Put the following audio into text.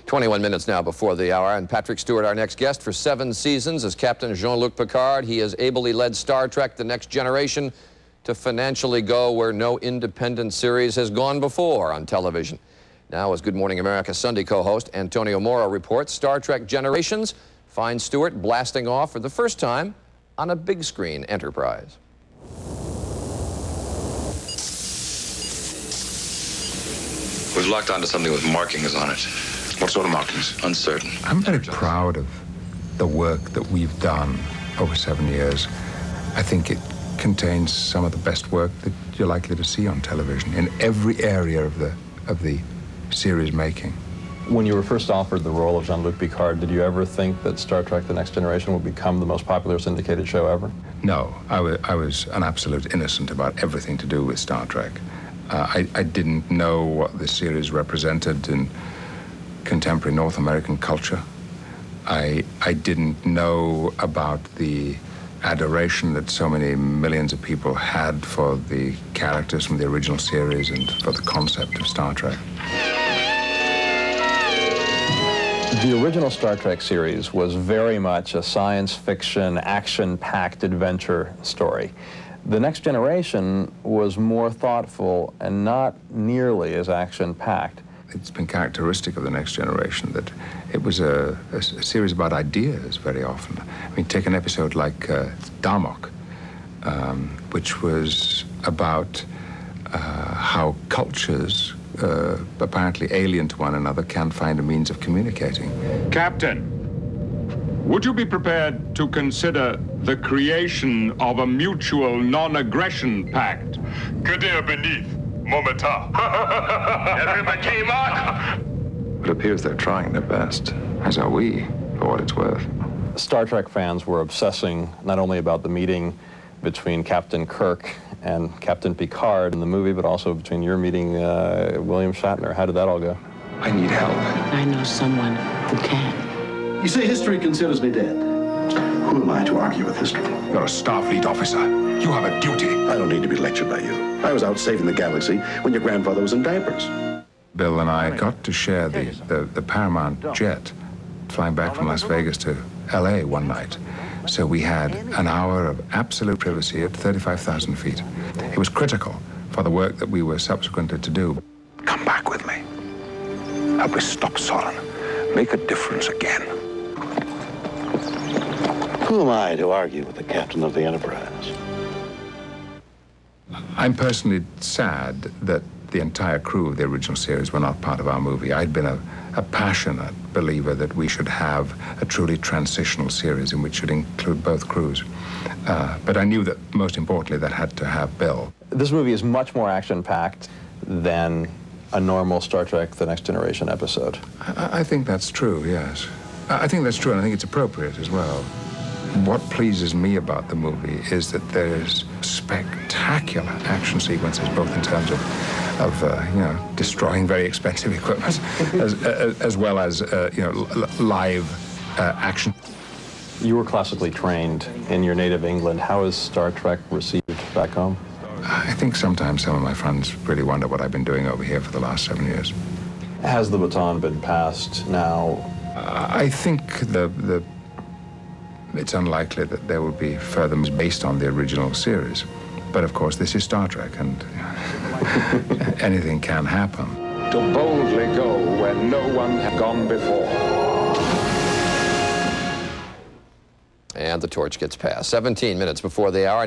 21 minutes now before the hour, and Patrick Stewart, our next guest for 7 seasons as Captain Jean-Luc Picard. He has ably led Star Trek: The Next Generation to financially go where no independent series has gone before on television. Now, as Good Morning America Sunday co-host Antonio Mora reports, Star Trek Generations finds Stewart blasting off for the first time on a big screen enterprise. We've locked onto something with markings on it. What sort of markings? Uncertain. I'm very proud of the work that we've done over 7 years. I think it contains some of the best work that you're likely to see on television in every area of the series making. When you were first offered the role of Jean-Luc Picard, did you ever think that Star Trek: The Next Generation would become the most popular syndicated show ever? No, I was an absolute innocent about everything to do with Star Trek. I didn't know what this series represented in contemporary North American culture. I didn't know about the adoration that so many millions of people had for the characters from the original series and for the concept of Star Trek. The original Star Trek series was very much a science fiction, action-packed adventure story. The Next Generation was more thoughtful and not nearly as action-packed. It's been characteristic of The Next Generation that it was a series about ideas very often. I mean, take an episode like Darmok, which was about how cultures, apparently alien to one another, can find a means of communicating. Captain, would you be prepared to consider the creation of a mutual non-aggression pact? Kadir beneath, Momenta. Everyone came on. It appears they're trying their best, as are we, for what it's worth. Star Trek fans were obsessing not only about the meeting between Captain Kirk and Captain Picard in the movie, but also between your meeting William Shatner. How did that all go? I need help. I know someone who can. You say history considers me dead. Who am I to argue with history? You're a Starfleet officer. You have a duty. I don't need to be lectured by you. I was out saving the galaxy when your grandfather was in diapers. Bill and I got to share the Paramount jet flying back from Las Vegas to LA one night. So we had an hour of absolute privacy at 35,000 feet. It was critical for the work that we were subsequently to do. Come back with me. Help us stop Soren. Make a difference again. Who am I to argue with the captain of the Enterprise? I'm personally sad that the entire crew of the original series were not part of our movie. I'd been a passionate believer that we should have a truly transitional series in which should include both crews. But I knew that, most importantly, that had to have Bill. This movie is much more action-packed than a normal Star Trek: The Next Generation episode. I think that's true, yes. I think that's true, and I think it's appropriate as well. What pleases me about the movie is that there's spectacular action sequences, both in terms of you know, destroying very expensive equipment, as well as live action. You were classically trained in your native England. How is Star Trek received back home? I think sometimes some of my friends really wonder what I've been doing over here for the last 7 years. Has the baton been passed now? I think it's unlikely that there will be further based on the original series. But of course, this is Star Trek, and anything can happen. To boldly go where no one has gone before. And the torch gets passed. 17 minutes before the hour.